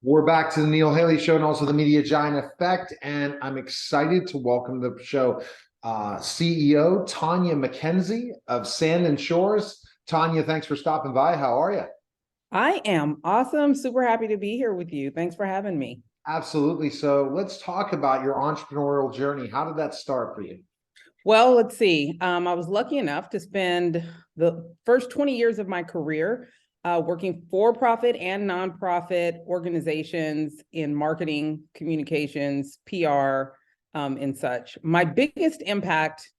We're back to the Neil Haley Show and also the Media Giant Effect, and I'm excited to welcome to the show CEO Tonya McKenzie of Sand & Shores. Tonya, thanks for stopping by. How are you? I am awesome. Super happy to be here with you. Thanks for having me. Absolutely. So let's talk about your entrepreneurial journey. How did that start for you? Well, let's see. I was lucky enough to spend the first 20 years of my career working for-profit and nonprofit organizations in marketing, communications, PR, and such. My biggest impact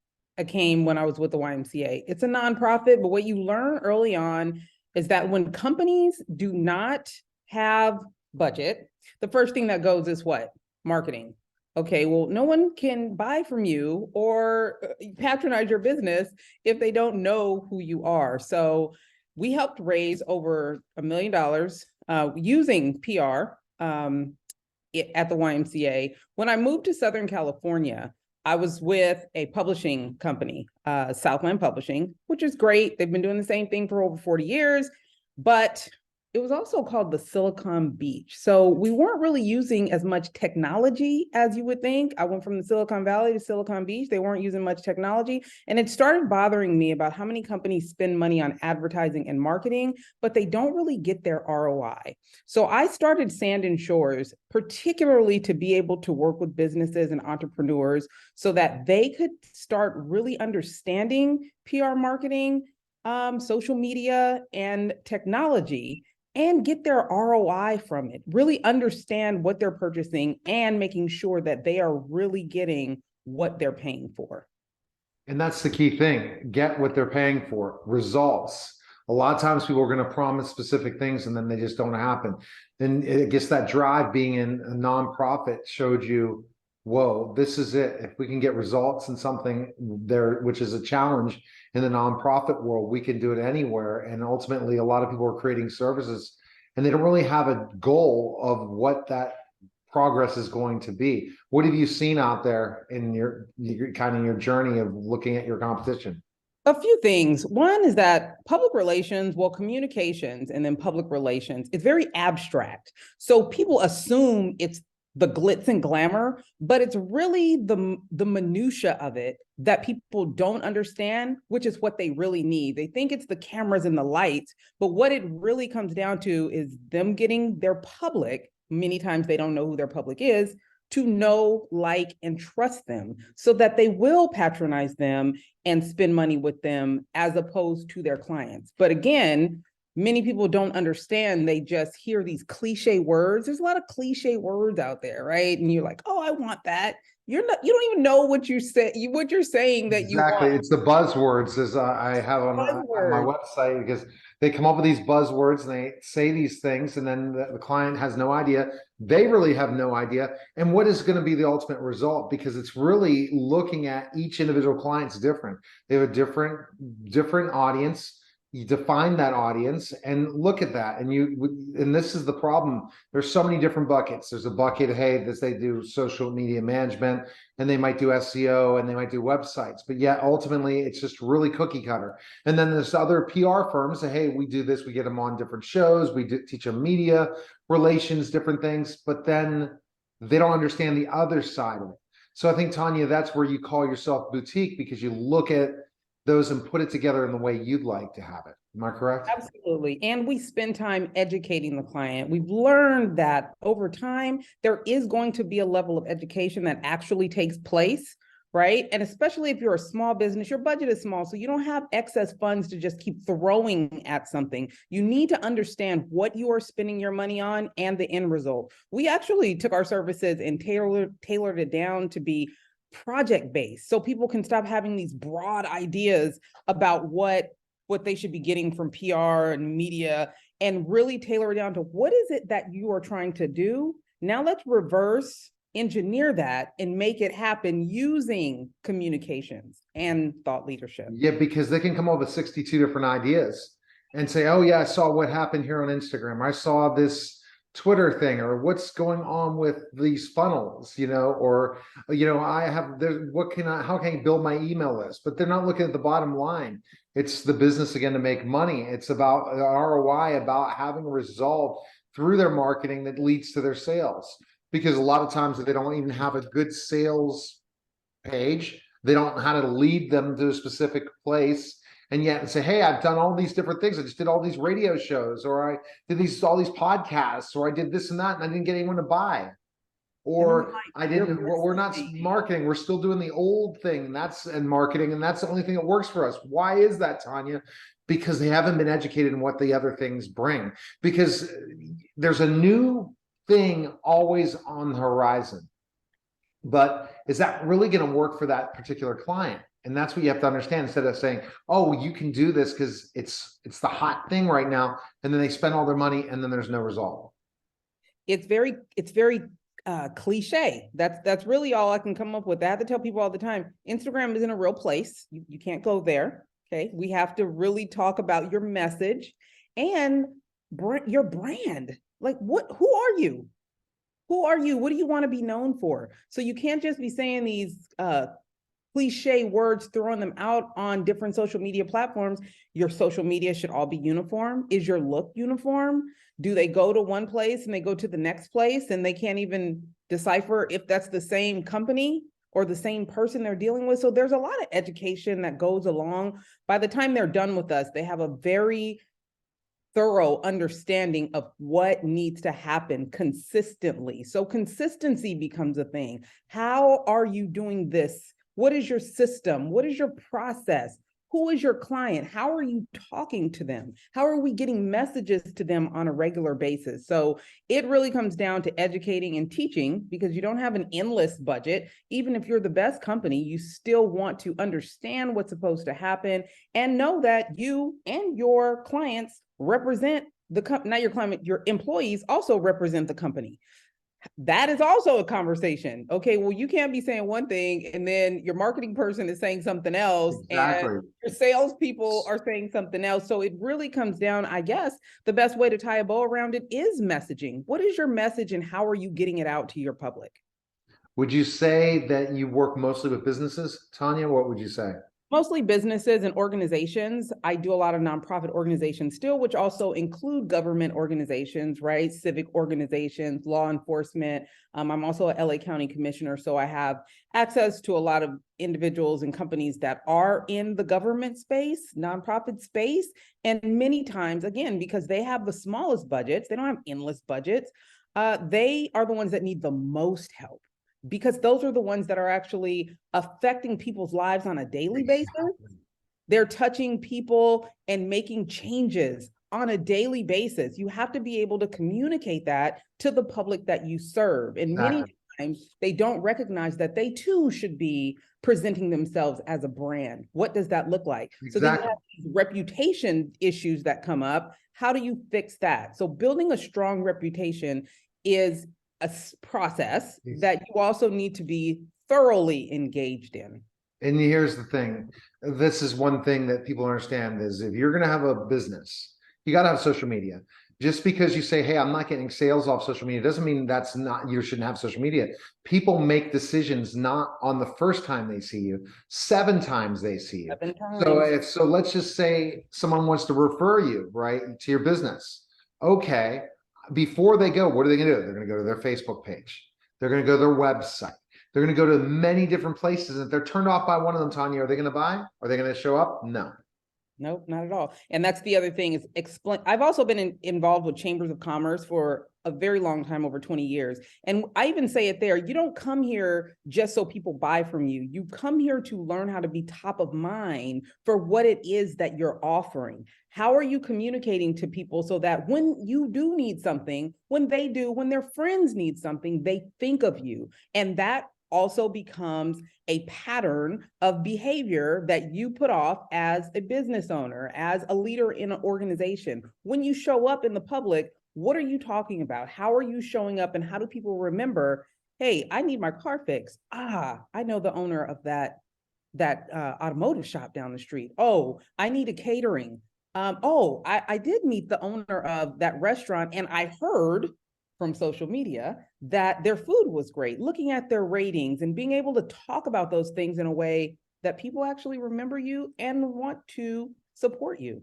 came when I was with the YMCA. It's a nonprofit, but what you learn early on is that when companies do not have budget, the first thing that goes is what? Marketing. Okay, well, no one can buy from you or patronize your business if they don't know who you are. So we helped raise over $1 million using PR at the YMCA. When I moved to Southern California, I was with a publishing company, Southland Publishing, which is great. They've been doing the same thing for over 40 years, but it was also called the Silicon Beach. So we weren't really using as much technology as you would think. I went from the Silicon Valley to Silicon Beach. They weren't using much technology. And it started bothering me about how many companies spend money on advertising and marketing, but they don't really get their ROI. So I started Sand & Shores, particularly to be able to work with businesses and entrepreneurs so that they could start really understanding PR marketing, social media, and technology, and get their ROI from it, really understand what they're purchasing and making sure that they are really getting what they're paying for. And that's the key thing. Get what they're paying for. Results. A lot of times people are going to promise specific things and then they just don't happen. And I guess that drive being in a nonprofit showed you, whoa, this is it. If we can get results in something there, which is a challenge in the nonprofit world, we can do it anywhere. And ultimately, a lot of people are creating services and they don't really have a goal of what that progress is going to be. What have you seen out there in your kind of your journey of looking at your competition? A few things. One is that public relations, well, communications and then public relations, it's very abstract. So people assume it's the glitz and glamour, but it's really the minutia of it that people don't understand, which is what they really need. They think it's the cameras and the lights, but what it really comes down to is them getting their public, many times they don't know who their public is, to know, like, and trust them so that they will patronize them and spend money with them as opposed to their clients. But again, many people don't understand. They just hear these cliche words. There's a lot of cliche words out there, right? And you're like, oh, I want that. You don't even know what you're saying that you Exactly. want. It's the buzzwords as I have on my Buzzword. website, because they come up with these buzzwords and they say these things and then the client has no idea. They really have no idea. And what is going to be the ultimate result? Because it's really looking at each individual client's different. They have a different audience. You define that audience and look at that, and this is the problem. There's so many different buckets. There's a bucket, hey, this they do social media management and they might do SEO and they might do websites, but yet ultimately it's just really cookie cutter. And then there's other PR firms that, hey, we do this, we get them on different shows, teach them media relations, different things, but then they don't understand the other side of it. So I think, Tonya, that's where you call yourself boutique, because you look at those and put it together in the way you'd like to have it. Am I correct? Absolutely. And we spend time educating the client. We've learned that over time, there is going to be a level of education that actually takes place, right? And especially if you're a small business, your budget is small, so you don't have excess funds to just keep throwing at something. You need to understand what you are spending your money on and the end result. We actually took our services and tailored it down to be project-based, so people can stop having these broad ideas about what they should be getting from PR and media, and really tailor it down to what is it that you are trying to do. Now let's reverse engineer that and make it happen using communications and thought leadership. Yeah, because they can come up with 62 different ideas and say, oh yeah, I saw what happened here on Instagram. I saw this Twitter thing, or what's going on with these funnels, or, I have, how can I build my email list? But they're not looking at the bottom line. It's the business again to make money. It's about ROI, about having a result through their marketing that leads to their sales. Because a lot of times they don't even have a good sales page. They don't know how to lead them to a specific place. And yet say, hey, I've done all these different things. I just did all these radio shows, or I did all these podcasts, or I did this and that, and I didn't get anyone to buy. Or I didn't, we're not marketing, we're still doing the old thing, and marketing, and that's the only thing that works for us. Why is that, Tonya? Because they haven't been educated in what the other things bring. Because there's a new thing always on the horizon. But is that really going to work for that particular client? And that's what you have to understand, instead of saying, oh, you can do this because it's the hot thing right now. And then they spend all their money and then there's no result. It's very cliche. That's really all I can come up with. I have to tell people all the time, Instagram isn't a real place. You can't go there. Okay. We have to really talk about your message and your brand. Like, who are you? Who are you? What do you want to be known for? So you can't just be saying these cliche words, throwing them out on different social media platforms. Your social media should all be uniform. Is your look uniform? Do they go to one place and they go to the next place and they can't even decipher if that's the same company or the same person they're dealing with? So there's a lot of education that goes along. By the time they're done with us, they have a very thorough understanding of what needs to happen consistently. So consistency becomes a thing. How are you doing this? What is your system? What is your process? Who is your client? How are you talking to them? How are we getting messages to them on a regular basis? So it really comes down to educating and teaching, because you don't have an endless budget. Even if you're the best company, you still want to understand what's supposed to happen and know that you and your clients represent the company. Not your client, your employees also represent the company. That is also a conversation. Okay, well, you can't be saying one thing and then your marketing person is saying something else, exactly, and your salespeople are saying something else. So it really comes down, I guess, the best way to tie a bow around it is messaging. What is your message and how are you getting it out to your public? Would you say that you work mostly with businesses, Tonya? What would you say? Mostly businesses and organizations. I do a lot of nonprofit organizations still, which also include government organizations, right? Civic organizations, law enforcement. I'm also a LA County commissioner, so I have access to a lot of individuals and companies that are in the government space, nonprofit space. And many times, again, because they have the smallest budgets, they don't have endless budgets, they are the ones that need the most help, because those are the ones that are actually affecting people's lives on a daily basis. They're touching people and making changes on a daily basis. You have to be able to communicate that to the public that you serve. And many times they don't recognize that they too should be presenting themselves as a brand. What does that look like? So then you have these reputation issues that come up. How do you fix that? So building a strong reputation is a process that you also need to be thoroughly engaged in. And here's the thing. This is one thing that people understand is if you're going to have a business, you got to have social media. Just because you say, hey, I'm not getting sales off social media doesn't mean you shouldn't have social media. People make decisions not on the first time they see you, 7 times they see you. 7 times. So let's just say someone wants to refer you, right, to your business. Okay. Before they go, what are they going to do? They're going to go to their Facebook page. They're going to go to their website. They're going to go to many different places. If they're turned off by one of them, Tonya, are they going to buy? Are they going to show up? No. Nope, not at all. And that's the other thing is explain. I've also been involved with chambers of commerce for a very long time, over 20 years. And I even say it there, you don't come here just so people buy from you. You come here to learn how to be top of mind for what it is that you're offering. How are you communicating to people so that when you do need something, when they do, when their friends need something, they think of you. And that also becomes a pattern of behavior that you put off as a business owner, as a leader in an organization. When you show up in the public, what are you talking about? How are you showing up? And how do people remember, hey, I need my car fixed. I know the owner of that automotive shop down the street. Oh, I need a catering. I did meet the owner of that restaurant and I heard from social media that their food was great. Looking at their ratings and being able to talk about those things in a way that people actually remember you and want to support you.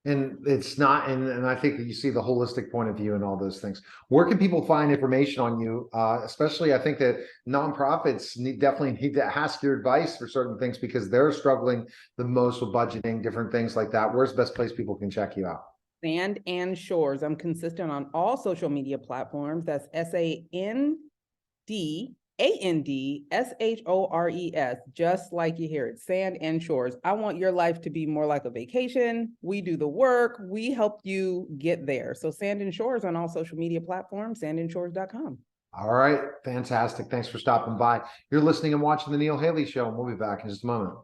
And it's not, and I think that you see the holistic point of view and all those things. Where can people find information on you? Especially, I think that nonprofits definitely need to ask your advice for certain things because they're struggling the most with budgeting, different things like that. Where's the best place people can check you out? Sand and Shores. I'm consistent on all social media platforms. That's SandAndShores, just like you hear it, Sand and Shores. I want your life to be more like a vacation. We do the work. We help you get there. So Sand and Shores on all social media platforms, sandandshores.com. All right. Fantastic. Thanks for stopping by. You're listening and watching The Neil Haley Show, and we'll be back in just a moment.